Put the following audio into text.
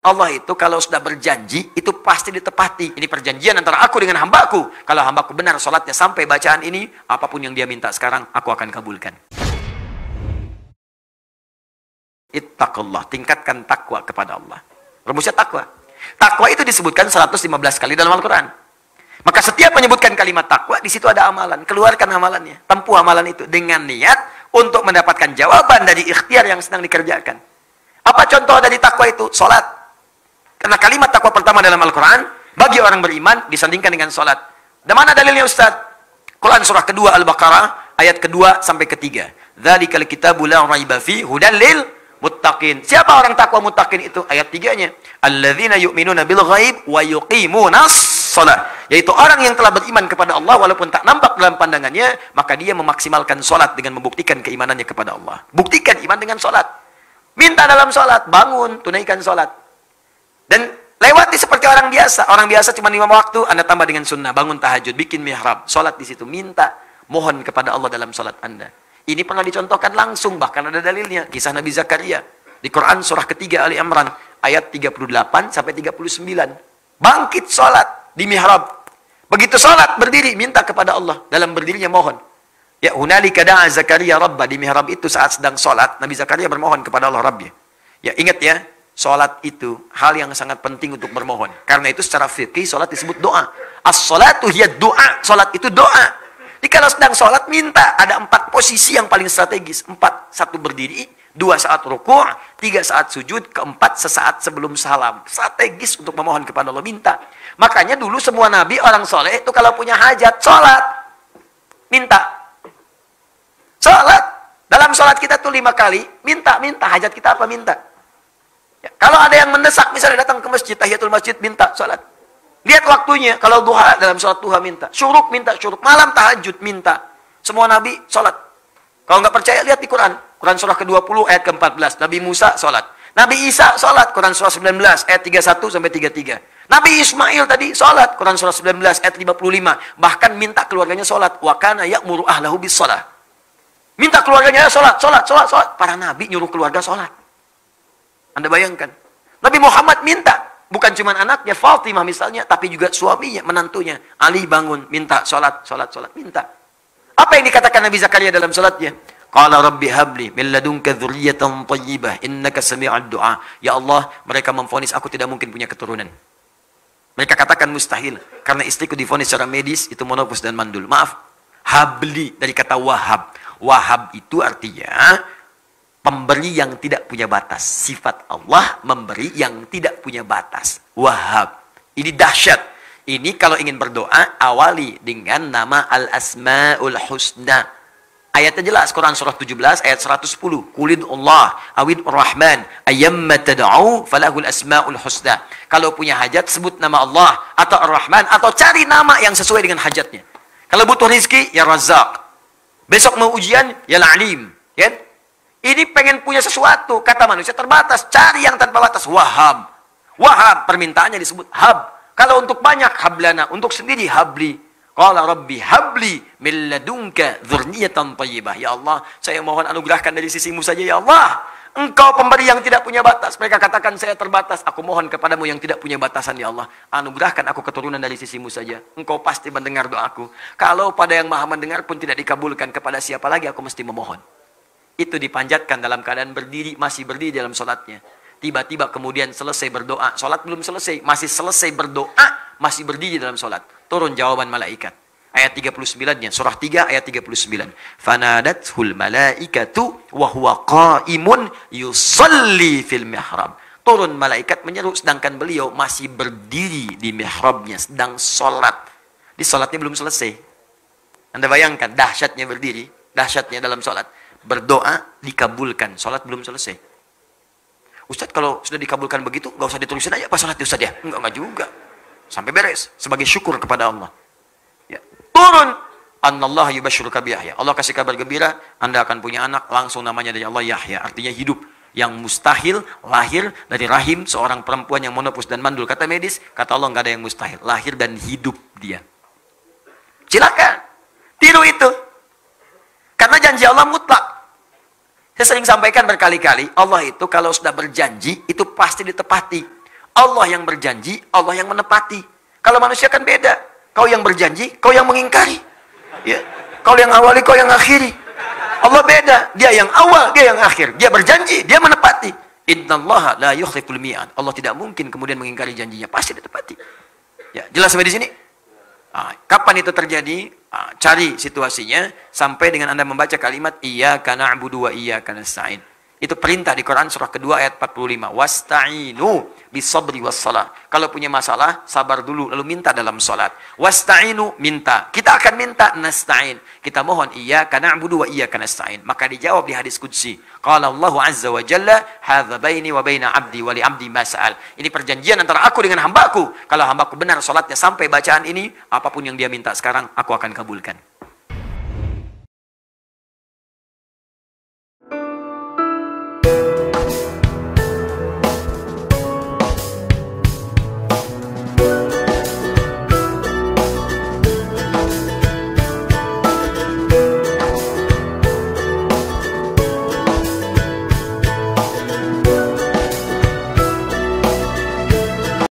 Allah itu kalau sudah berjanji, itu pasti ditepati. Ini perjanjian antara aku dengan hambaku. Kalau hambaku benar sholatnya sampai bacaan ini, apapun yang dia minta sekarang, aku akan kabulkan. Ittaqullah, tingkatkan takwa kepada Allah. Rumusnya takwa. Takwa itu disebutkan 115 kali dalam Al-Quran. Maka setiap menyebutkan kalimat takwa, di situ ada amalan. Keluarkan amalannya. Tempuh amalan itu dengan niat untuk mendapatkan jawaban dari ikhtiar yang sedang dikerjakan. Apa contoh dari takwa itu? Salat. Karena kalimat takwa pertama dalam Al-Quran, bagi orang beriman, disandingkan dengan salat. Dan mana dalilnya Ustaz? Quran surah kedua Al-Baqarah, ayat kedua sampai ketiga. Dzalikal kitabu la raiba fihi hudan lil muttaqin. Siapa orang takwa muttaqin itu? Ayat 3-nya. Alladzina yu'minuna bil ghaib wa yuqimunas shalah. Yaitu orang yang telah beriman kepada Allah walaupun tak nampak dalam pandangannya, maka dia memaksimalkan salat dengan membuktikan keimanannya kepada Allah. Buktikan iman dengan salat. Minta dalam salat, bangun, tunaikan salat. Dan lewati seperti orang biasa. Orang biasa cuma 5 waktu, Anda tambah dengan sunnah. Bangun tahajud, bikin mihrab, salat di situ, minta, mohon kepada Allah dalam salat Anda. Ini pernah dicontohkan langsung, bahkan ada dalilnya. Kisah Nabi Zakaria di Quran surah ketiga Ali Imran ayat 38 sampai 39. Bangkit salat di mihrab. Begitu salat berdiri minta kepada Allah, dalam berdirinya mohon. Ya hunalika da'a Zakaria rabba, di mihrab itu saat sedang salat Nabi Zakaria bermohon kepada Allah Rabbnya. Ya ingat ya, salat itu hal yang sangat penting untuk bermohon. Karena itu secara fikih salat disebut doa. As-salatu hiya doa. Salat itu doa. Jadi kalau sedang sholat, minta. Ada 4 posisi yang paling strategis. 4, 1 berdiri, 2 saat ruku', 3 saat sujud, 4 sesaat sebelum salam. Strategis untuk memohon kepada Allah, minta. Makanya dulu semua nabi, orang soleh itu kalau punya hajat, sholat. Minta. Sholat. Dalam sholat kita tuh 5 kali, minta. Hajat kita apa? Minta. Ya, kalau ada yang mendesak, misalnya datang ke masjid, tahiyatul masjid, minta sholat. Lihat waktunya, kalau duha, dalam sholat duha minta. Syuruk minta, syuruk. Malam tahajud minta. Semua nabi sholat. Kalau nggak percaya, lihat di Quran. Quran surah ke-20 ayat ke-14. Nabi Musa sholat. Nabi Isa sholat. Quran surah 19 ayat 31 sampai 33. Nabi Ismail tadi sholat. Quran surah 19 ayat 55. Bahkan minta keluarganya sholat. Wa kana ya'muru ahlahu bis sholat. Minta keluarganya sholat. Para nabi nyuruh keluarga sholat. Anda bayangkan. Nabi Muhammad minta. Bukan cuma anaknya, Fatimah misalnya, tapi juga suaminya, menantunya. Ali bangun, minta, sholat, minta. Apa yang dikatakan Nabi Zakaria dalam sholatnya? Qala rabbi habli min ladunka dzurriyyatan thayyibah innaka sami'ud du'a. Ya Allah, mereka memvonis aku tidak mungkin punya keturunan. Mereka katakan mustahil, karena istriku divonis secara medis, itu monopus dan mandul. Maaf, habli dari kata wahab. Wahab itu artinya pemberi yang tidak punya batas. Sifat Allah memberi yang tidak punya batas. Wahab. Ini dahsyat. Ini kalau ingin berdoa, awali dengan nama Al-Asma'ul Husna. Ayatnya jelas. Quran surah 17 ayat 110. Qulid Allah awid Rahman ayyamma tad'u falahul asma'ul husna. Kalau punya hajat, sebut nama Allah atau Ar-Rahman, atau cari nama yang sesuai dengan hajatnya. Kalau butuh rizki, ya Razzaq. Besok mau ujian, ya Al-Alim. Ya? Ini pengen punya sesuatu, kata manusia terbatas, cari yang tanpa batas. Wahab. Wahab, permintaannya disebut hab. Kalau untuk banyak, hablana. Untuk sendiri, habli. Qala rabbi habli min ladunka dzurriyyatan thayyibah. Ya Allah, saya mohon anugerahkan dari sisimu saja ya Allah. Engkau pemberi yang tidak punya batas. Mereka katakan saya terbatas. Aku mohon kepadamu yang tidak punya batasan ya Allah. Anugerahkan aku keturunan dari sisimu saja. Engkau pasti mendengar doaku. Kalau pada yang maha mendengar pun tidak dikabulkan, kepada siapa lagi aku mesti memohon. Itu dipanjatkan dalam keadaan berdiri, masih berdiri dalam sholatnya. Tiba-tiba kemudian selesai berdoa. Sholat belum selesai, masih selesai berdoa, masih berdiri dalam sholat. Turun jawaban malaikat. Ayat 39-nya, surah 3 ayat 39. Fanadathul malaikatu wa huwa qa'imun yusalli fil mihrab. Turun malaikat menyeru sedangkan beliau masih berdiri di mihrabnya, sedang sholat. Di sholatnya belum selesai. Anda bayangkan dahsyatnya berdiri, dahsyatnya dalam sholat. Berdoa dikabulkan, sholat belum selesai. Ustaz, kalau sudah dikabulkan begitu, nggak usah ditulisin aja pas sholat Ustaz ya? Enggak juga. Sampai beres, sebagai syukur kepada Allah. Ya. Turun, Anallah yubasyiruka bi Yahya. Allah kasih kabar gembira, Anda akan punya anak, langsung namanya dari Allah Yahya, artinya hidup. Yang mustahil lahir dari rahim seorang perempuan yang monopus dan mandul. Kata medis, kata Allah nggak ada yang mustahil, lahir dan hidup dia. Silakan, tiru itu. Karena janji Allah mutlak. Saya sering sampaikan berkali-kali, Allah itu kalau sudah berjanji, itu pasti ditepati. Allah yang berjanji, Allah yang menepati. Kalau manusia kan beda. Kau yang berjanji, kau yang mengingkari. Ya. Kau yang awali, kau yang akhiri. Allah beda. Dia yang awal, dia yang akhir. Dia berjanji, dia menepati. Innallaha la yukhliful mi'ad. Allah tidak mungkin kemudian mengingkari janjinya. Pasti ditepati. Ya, jelas sampai di sini? Kapan itu terjadi? Cari situasinya sampai dengan Anda membaca kalimat iyyaka na'budu wa iyyaka nasta'in. Itu perintah di Quran surah kedua ayat 45. Wasta'inu bisabri wassalah. Kalau punya masalah, sabar dulu lalu minta dalam salat. Wasta'inu, minta. Kita akan minta nasta'in. Kita mohon iyyaka na'budu wa iyyaka nasta'in. Maka dijawab di hadis qudsi. Qala Allah azza wa jalla, hadza baini wa baina 'abdi wa li 'abdi ma sa'al. Ini perjanjian antara aku dengan hambaku. Kalau hambaku benar salatnya sampai bacaan ini, apapun yang dia minta sekarang aku akan kabulkan.